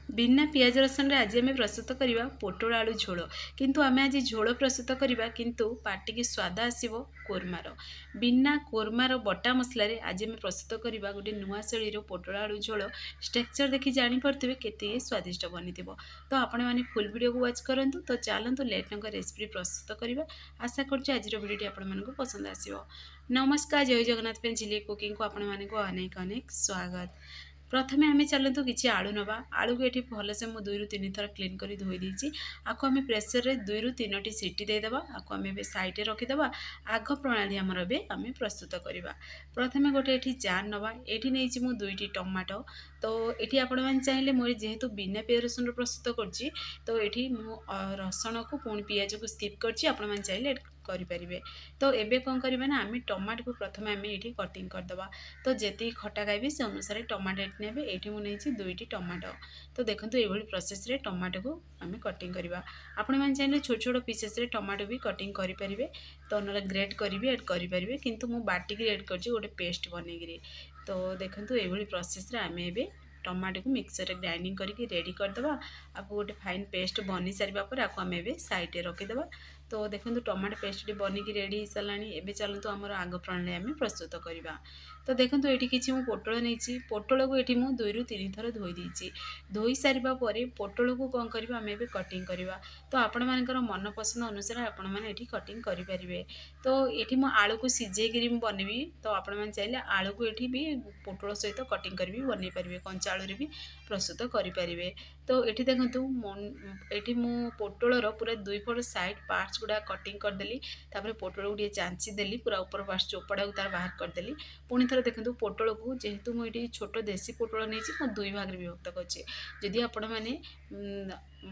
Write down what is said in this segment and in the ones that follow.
बिना पियाज रसुन आज आम प्रस्तुत करवा पोटल आलू झोल किंतु आम आज झोल प्रस्तुत करवा किंतु पार्टी की स्वाद आसव कोरमार बिना कोरमार बटा मसला आज आम प्रस्तुत करवा गोटे नुआ शैली पोटल आलू झोल स्ट्रक्चर देखि जापे के स्वादिष्ट बनी तो आपण मैंने फुल वीडियो को वाच करूँ तो चलतु लेट नक रेसिपी प्रस्तुत करवा आशा कर आज वीडियो आपण पसंद आसो। नमस्कार जय जगन्नाथ झिली कुकिंग को आपण मानक अनेक अनेक स्वागत। प्रथमे आम चलतु कि आलू नवा आलू को ये भलसे मुझे 2 ରୁ 3 थर क्लीन कर धोई देती आपको आम प्रेसर रे 2 ରୁ 3ଟି सीटी देदेबा आपको आम साइड रखीदे आग प्रणाली आमर आम प्रस्तुत करवा। प्रथमे गोटे ये जार नवा ये नहीं मुझे 2टी टमाटो तो ये आपण मैंने चाहिए मुझे जेहेतु बिना पियाज रसुन प्रस्तुत करुँची तो ये रसुण को पुणी पियाज को स्किप कर चाहिए करें। तो एबे कौन करवा ना आम टमाटो को प्रथम आम ये कटिंग करदे तो जी खटा खाइबे से अनुसार टमाटो ने ये मुझे 2टी टमाटो तो देखो ये प्रोसेस रे टमाटो को आम कटिंग करवा। आपण मैंने चाहिए छोट छोट पीसेस रे टमाटो भी कटिंग करें तो ना ग्रेट करी एड करें किंतु मु बाटिक एड कर गोटे पेस्ट बनईकि तो देखो ये प्रोसेस रे आम ए टमाटो को मिक्सर ग्राइंडिंग करके रेडी करदे आपको गोटे फाइन पेस्ट बनी सारा पर आपको आम ए साइड रखीदे। तो देखो टमाटो पेस्ट बनिकी रेडी हो सारा एवं चलतु आमर आग प्रणाली आम प्रस्तुत करवा। तो देखो ये किसी मुझे पोटल नहीं पोटल को ये मुझे 2 ରୁ 3 थर धोई देती धोई सारा पोटल को कौन करवा आम ए कटिंग करवा तो आपण मानकर मन पसंद अनुसार आपण मैंने कटिंग करें। तो ये मुझे आलू को सीझेकरी बनैबी तो आपण मैंने चाहिए आलू को ये भी पोटल सहित कटिंग कर बनई पारे कंचा आलू भी प्रस्तुत करें। तो ये देखूँ ये मु पोटलर पूरा 2 पट साइड पार्ट्स गुड़ा कटिंग करदेली तापर पोटल को चांची देली पूरा ऊपर पार्ट चोपड़ा को तार बाहर करदेली पुणी थर देखो पोटल को जेहेतु मुझे छोट देसी पोटल नहीं 2 भाग विभक्त करदी आपण मैंने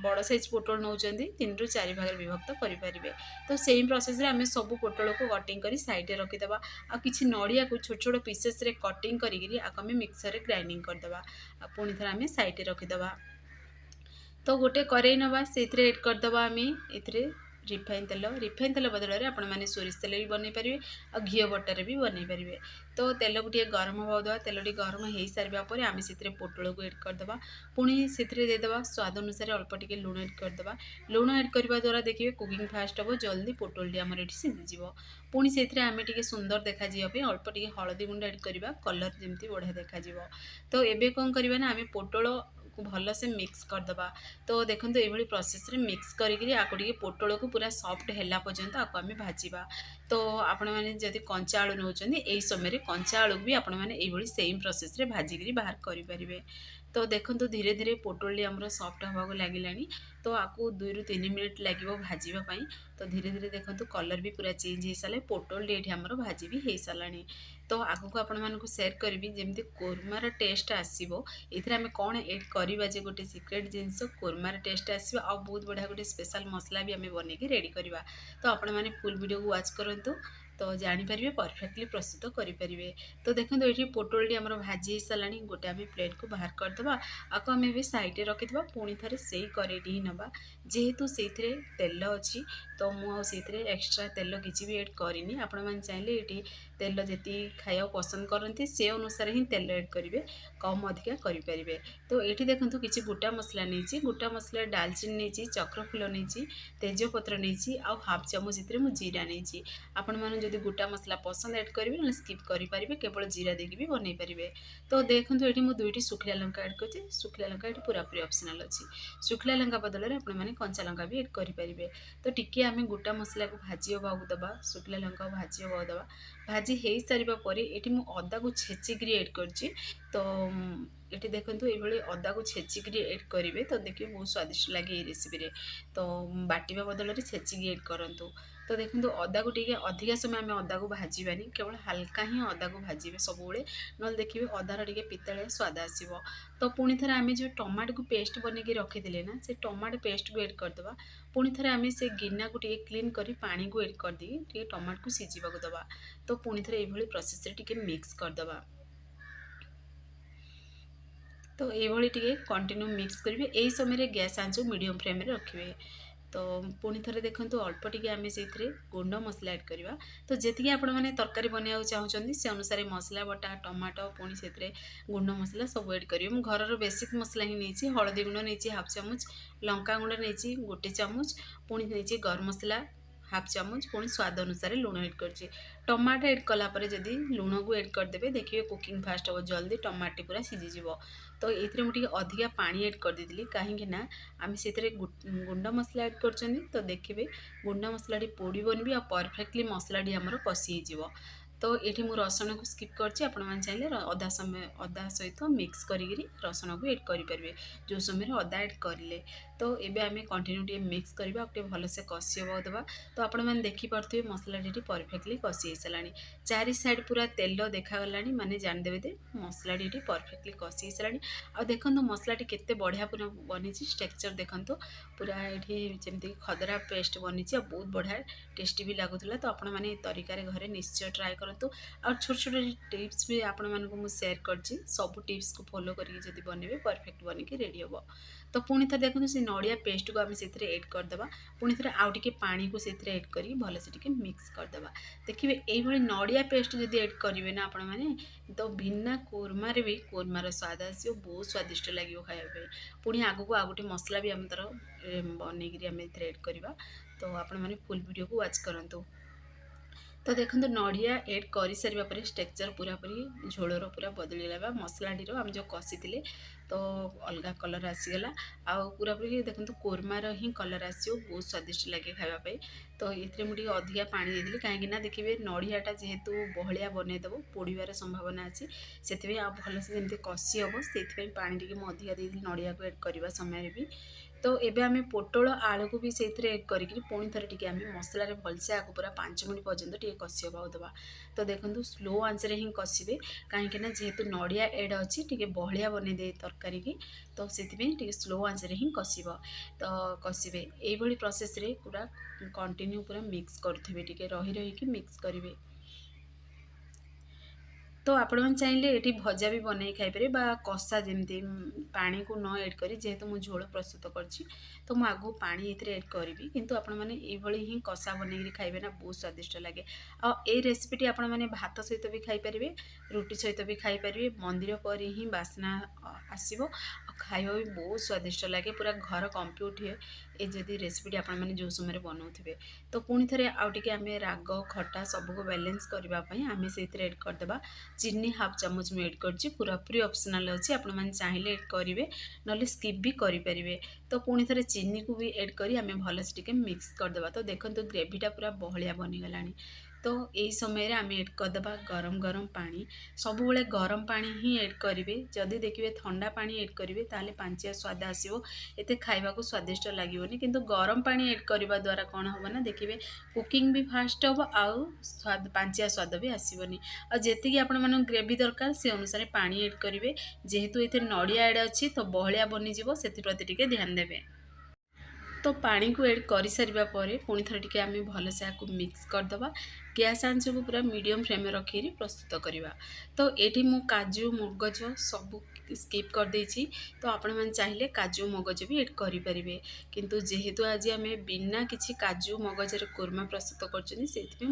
बड़ साइज पोटल नौ 3 ରୁ 4 भाग विभक्त करें। तो सेम प्रोसेस आम सब पोटल को कटिंग कर साइड रखीदे आ किसी नड़िया को छोट छोट पीसेस रे कटिंग करें मिक्सर ग्राइंडिंग करदे पुणी थर आम साइड रखीदे। तो गोटे करेई नवा से एड करदे आम ये रिफाइन तेल बदल में आपण मैंने सोरिष तेल भी बनई पारे और घी बटर भी बनई पारे। तो तेल को गरम हवा तेल गरम हो सारापर आम से पोटल को एड करदे पुणी से देदेबा स्वाद अनुसार अल्प टिके लुण एड करदे लुण एड करने द्वारा देखिए कुकिंग फास्ट हम जल्दी पोटल आमर ये सीझीज पुणी से आम टे सुंदर देखा अल्प टिके हलदी गुंड एड करवा कलर जमी बढ़िया देखा। तो ये कौन करवा ना आम पोटल भल से मिक्स करदे तो देखो ये प्रोसेस रे मिक्स करी पोटल को पूरा सॉफ्ट है पर्यंत आपको आम भाजवा। तो आपण मैंने जब कंचा आलू नौ यही समय कंचा आलू भी आपण मैंने ये सेम प्रोसेस रे भाजिकी बाहर करें। तो देखो धीरे धीरे पोटल आमर सॉफ्ट हवा लगे तो आपको 2 ରୁ 3 मिनट लगे भाजवाई। तो धीरे धीरे देखो कलर भी पूरा चेंज हो सारे पोटल ये आमर भाजी भी हो सारा। तो आगक आपण मानक शेयर करी जमी कोरमार टेस्ट आसो ये आम कौन एड करवा जे गोटे सिक्रेट जिनस कोरमार टेस्ट आसो आ बहुत बढ़िया गोटे स्पेशल मसला भी आम बनईकी रेडी करवा। तो आपण मैंने फुल वीडियो को वाच करूँ तो जानीपारे परफेक्टली प्रस्तुत करें। तो देखो ये पोटल आमर भाजी हो सारा गोटे आम प्लेट को बाहर करदे आपको आम भी साइड रखीदे पुणी थे से करेट ही नवा जेहेतु से तेल अच्छी तो मुझे एक्सट्रा तेल किसी भी एड करनी आपण मैंने चाहिए ये तेल जी खाया पसंद करती से अनुसार ही तेल एड करेंगे कम अधिका करें। तो ये देखो किसी गोटा मसला नहीं गोटा मसला डालचीनी नहीं चक्रफूल नहीं तेजपत्र नहीं आउ हाफ चामच मुझे जीरा नहीं आपण मैंने जब गोटा मसला पसंद एड करेंगे ना स्किप करेंगे केवल जीरा देकी भी बनई पारे। तो देखो ये मुझे 2टी सुखिला लंका एड कर सुखिला लंका ये पूरापूरी ऑप्शनल अच्छी सुखिला लंका बदल में आपण मैंने कंचा लंका भी एड करें। तो टिके आम गोटा मसला को भाजी हवा दबा सुखिला लंका भाजी हवा दबा भाजी हो सारापर ये मुझे अदा को छेचिकी एड कर तो ये देखो ये अदा को छेचिकी एड करेंगे तो देखिए बहुत स्वादिष्ट लगे ये रेसिपी। तो बाटिबा बदल में छेचिकी एड करूँ। तो देखो अदा को टिके अधिका समय आम अदा को भाजबानी केवल हल्का ही अदा को भाजे सब ना देखिए अदार टे पितालिया स्वाद आसो। तो पुणी थे आम जो टमाटो को पेस्ट बनईकी रखीदे ना से टमाटो पेस्ट को एड करदे पुणी थे आम से गिना को टे क्लीन कर पानी को एड कर दी टमाटो को सीझा दबा। तो पुणी थे ये प्रोसेस टे मिक्स करदे तो ये टे कंटिन्यू मिक्स करेंगे यही समय गैस आंच मीडियम फ्लेम रखिए। तो पुणी थे देखूँ अल्प टिके आम से गुंड मसला ऐड करवा। तो जी आपण मैंने तरकारी बनवाक चाहते से अनुसार मसला बटा टमाटो पुणी से गुंड मसला सब ऐड करेंगे। मुझे घर बेसिक मसला ही नहीं, हलदी गुंड नहीं हाफ चामच, लंका गुंड नहीं गोटे चामच, पुणी नहीं गरम मसला हाफ चामच, पुणी स्वाद अनुसार लुण ऐड कर। टमाटो ऐड कलापर जदि लुण को ऐड करदे देखिए कुकिंग फास्ट हम जल्दी टमाटी पूरा सीझीज। तो ये मुझे अधिका पानी ऐड कर देती कहीं आम से गुंड मसला ऐड कर। तो देखिए गुंड मसला पोड़बनी भी आ परफेक्टली मसला आमर कषि हो। तो ये मुझे रसुण को स्किप करछि, आपण मैंने चाहिए अदा सहित मिक्स करी रसुण को ऐड करेंगे जो समय अदा ऐड करें। तो ये आम कंटिन्यू टे मिक्स करवा भलसे कषि हे देवा। तो आपण मैंने देखिपे मसला परफेक्टली कषि सारा चारि साइड पूरा तेल देखागला माने जानदेवे दे मसला परफेक्टली कषि सारा। आ देखो मसला केते बढ़िया पूरा बनी टेक्सचर देखो पूरा ये जमी खदरा पेस्ट बनी बहुत बढ़िया टेस्टी भी लगुला। तो आपण मैंने तरीकार घरे निश्चय ट्राए करूँ। आ छोट छोट टिप्स भी आपण मानक शेयर कर सब टिप्स को फॉलो करके बनइबे परफेक्ट बनिकी रेडी हम। तो पुणी थे देखो से नड़िया पेस्ट को आम से ऐड करदे, पुणी थे आउ टे पानी को से ऐड कर भलसे टे मिक्स करदे। देखिए ये नड़िया पेस्ट जब ऐड करेंगे ना आपण मैंने तो बिना कोरमार भी कोरमार स्वाद आसो बहुत स्वादिष्ट लगे खायापी। पुणी आगू आउ गोटे मसला भी आम तर बनईकरी आम ऐड करवा। तो आपण मैंने फुल वीडियो को वाच करूँ। तो देखो नड़िया ऐड कर सारा पर टेक्सचर पूरा पूरी झोलर पूरा बदलगला मसला टी आम जो कषि तो अलग कलर आसीगला आ पूरा पूरी देखो कोरमार ही कलर आसो बहुत स्वादिष्ट लगे खायापी। तो ये मुझे अधिका पानी देदी कहीं देखिए नड़ियाटा जेहेतु बहलिया बनईदेव पोड़ार संभावना अच्छी से भलसे जमी कषि हम से पानी टी अधिका देदी नड़िया को ऐड करने समय भी। तो एबे आमे पोटल आलू को भी से ऐड करी पुणी थे टी मसला भलसे आगे पूरा 5 मिनट पर्यंत टी कषि देवा। तो देखो स्लो आंचरे ही कषिबे कहीं जेहेतु नड़िया ऐड अच्छी टी बहलिया बन दे तरकारी की। तो से स्लो आंचरे ही कषिब। तो कषिबे ये प्रोसेस रे पूरा कंटिन्यू पूरा मिक्स करेंगे टी रही रही मिक्स करेंगे। तो आपण मैंने चाहिए ये भजा भी बनई खाईपर कषा जमी पानी को न ऐड करी जेहेतु मुझे झोल प्रस्तुत करछि तो मुझे आगू पानी ये ऐड करी किंतु आपण मैंने ही कषा बनई खाइबे ना बहुत स्वादिष्ट लगे। आ रेसिपीटी आपण मैंने भात सहित भी खाईपर रुटी सहित भी खाईपर मंदिर पर ही बास्ना आसो खाइबा भी बहुत स्वादिष्ट लगे पूरा घर कंपी उठे ये जदि रेसिपीटी आपण मैंने जो समय बनाऊे। तो पुणी थे आउ टे आम राग खटा सबको बैलेंस करने आम से ऐड करदे चीनी हाफ चामच में ऐड कर पूरापूरी ऑप्शनल अच्छी आपण मैंने चाहिए ऐड करेंगे ना स्किप भी करेंगे। तो पुणी थे चीनी को भी ऐड करी आम भलसे टे मिक्स करदे। तो देखो ग्रेवीटा पूरा बहलिया बनीगला। तो यही समय आम ऐड करदे गरम गरम पानी सब बेले गरम पानी ही ऐड करेंगे। जदि देखिए ठंडा पानी ऐड करेंगे ताले पांचिया स्वाद आसो एते खाइबा को स्वादिष्ट लगे किंतु गरम पानी ऐड करने द्वारा कौन हम ना देखिए कुकिंग भी फास्ट हम आउ स्वाद पांचिया स्वाद भी आसबनी। आती आपण मन ग्रेवी दरकार से अनुसार पानी ऐड करेंगे जेहेतु ये नड़िया ऐड अच्छी तो बहलिया बनीज से प्रति टे ध्यान देवे। तो पानी को ऐड कर सारा पर पुणी थे टी आम भलसे आपको मिक्स करदे गैस आंच को पूरा मीडियम फ्लेम रखी प्रस्तुत करवा। तो ये मु काजू मगज सब स्किप कर देछि। तो आपण मैंने चाहिए काजू मगज भी ऐड करेंगे किंतु जेहेतु आज आम बिना किसी काजू मगजर कोरमा प्रस्तुत कर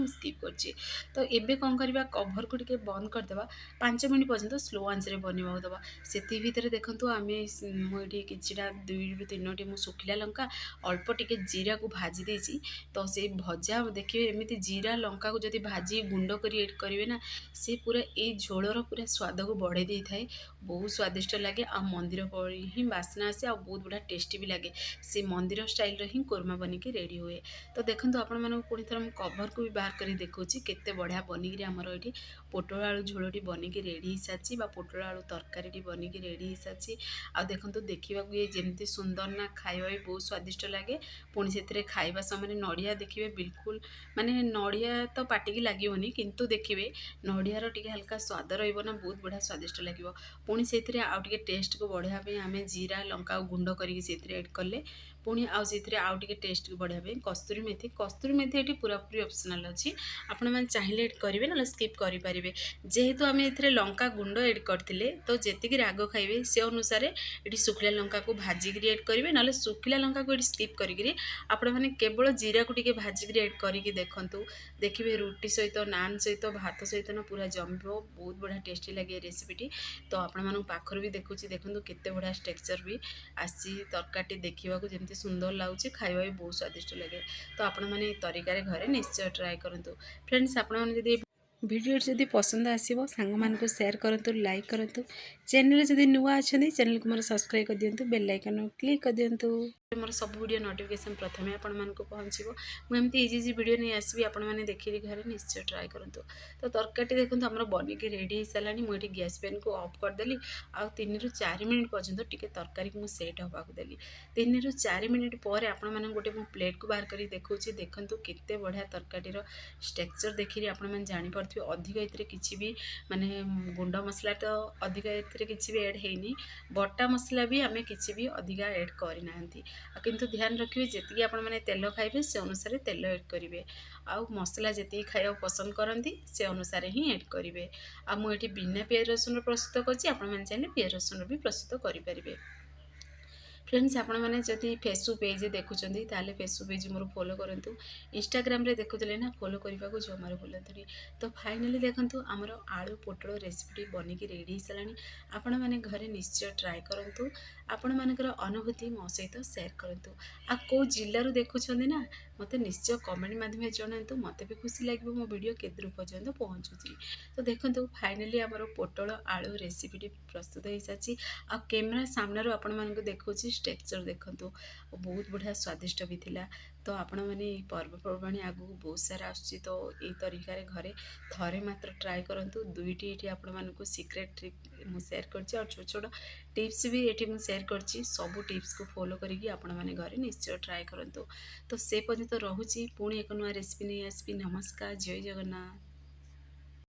स्किप कर। तो ये कौन करवा कभर को टे बंद करदे 5 मिनट पर्यंत स्लो आंच बनवा देवा। से भितर देखो आम मुझे कि 2 ରୁ 3ଟି मु सुखिला लंका अल्प टिके जीरा को भाजी देछि। तो से भजा देखिए एमती जीरा लंका को जब भाजी गुंड करी ऐड करेंगे ना से पूरा ये झोलर पूरा स्वाद को बढ़े दे थाए बहुत स्वादिष्ट लगे आ मंदिर पर ही बास्ना आसे आ बहुत बढ़िया टेस्टी भी लगे से मंदिर स्टाइल ही कोरमा बनिकी रेडी हुए। तो देखो आपण मानक पुणी थर कभर को भी बाहर कर देखुची केते बढ़िया बनिकी आमर ये पोटल आलू झोलटी बनिकी रेडी हो सारी पोटल आलू तरकारी बनिकी रेडी हो सारी। आ देखो देखा ये जमती सुंदर ना खाଇବା भी बहुत स्वादिष्ट लगे पुणी से खाइबा समय नड़िया देखिए बिल्कुल माने नड़िया तो पाटिकी लगे किंतु देखिए नड़ियार टी हल्का स्वाद रहा बहुत बढ़िया स्वादिष्ट लगे पुणी से आउ टे टेस्ट को बढ़ापी आम जीरा लंका गुंड करके ऐड कले पुणी आउ से आउ टे टेस्ट को बढ़ाया कस्तूरी मेथी ये पूरापूरी ऑप्शनल अच्छी आपण मैंने चाहिए एड करेंगे ना स्किप करेंगे जेहेतु आम ए लंका गुंड एड करते तो जी राग खाइबे से अनुसार ये शुखिला लंका को भाजिक एड करेंगे ना शुखिला लंका को ये स्किप करी आपण मैंने केवल जीरा को टे भाजिक एड करके देखूँ देखिए रुटी सहित नान सहित भात सहित ना पूरा जमिब बहुत बढ़िया टेस्टी लगे रेसिपीटी तो आपण पाखर भी देखुँ देखूँ केते बढ़िया टेक्सचर भी आसी तरकारी देखा जमी सुंदर लगुच खाଇବା भी बहुत स्वादिष्ट लगे तो आपण मैंने तरीका घरे निश्चय ट्राए करूँ फ्रेंड्स आपण मैंने वीडियो जदि पसंद आसो सांग मान सेयार करूँ लाइक करूँ चैनल जदि नुआ अच्छा चैनल को मोर सब्सक्राइब कर दिंतु बेल आइकन क्लिक कर दिंतु मोर सब वीडियो नोटिफिकेशन प्रथम आपण मानक पहुँचो मुझे इजी इजी वीडियो नहीं आसबि आपण मैंने देखिए घरे निश्चय ट्राए करूँ तो तरकारी देखो आम बनिक रेडी हो सारा मुझे गैस पेन को ऑफ करदेली आउ 3 ରୁ 4 मिनट पर्यंत टिके तरकारी को सेट होगा देली 3 ରୁ 4 मिनट पर आपण मैंने गोटे मो प्लेट को बाहर कर देखूँ देखूँ केते बढ़िया तरकारीर टेक्सचर देखिए आपण मैंने जानीपे अधिक ये किसी भी माने गुंड मसला तो अधिक ये किसी भी ऐड होनी बटा मसला भी आम किसी भी अधिक ऐड करना किंतु ध्यान रखिए जी आपण मैंने तेल खाइबे से अनुसार तेल ऐड करेंगे आउ मसला जी खाया पसंद करती से अनुसार ही ऐड करेंगे आ मुझे बिना पियाज रसुन प्रस्तुत करछि आपण मैंने चाहिए पियाज रसुन भी प्रस्तुत करेंगे फ्रेंड्स आपण मैंने जदि फेसबुक पेज देखुं ताले फेसबुक पेज मोर फॉलो करूँ इंस्टाग्राम रे देखुले ना फॉलो करने को जमार भूलतुनि तो फाइनली देखूँ आमर आलू पोटल रेसिपी बनिकी रेडी हो सारा आपण मैंने घरे निश्चय ट्राए करूँ आपण मानकर अनुभूति मो सहित सेयार करूँ आ कौ जिलूर देखुं ना मत निश्चय कमेंट माध्यम जनातु मत भी खुशी लगे मो वीडियो केत दूर पर्यंत पहुँचुची तो देखो फाइनली आमर पोटल आलू रेसिपी प्रस्तुत हो सारी आ कैमेरा सामने आपण मानक देखुँ टेक्सचर देखो बहुत बढ़िया स्वादिष्ट भी थिला तो आपण मैंने पर्वपर्वाणी आगू बहुत सारा आसुची तो ये तरीका घरे थरे मात्र ट्राए करूँ दुईटी ये आपण मानक सीक्रेट ट्रिक मुझे सेयार कर छोट छोट टिप्स भी ये मुझे सेयार कर सब टिप्स को फॉलो करी आपण मैंने घरे निश्चय ट्राए करूँ तो से पर्यंत रोचे पुणी एक नुआ रेसिपी नहीं आसबि नमस्कार जय जगन्नाथ।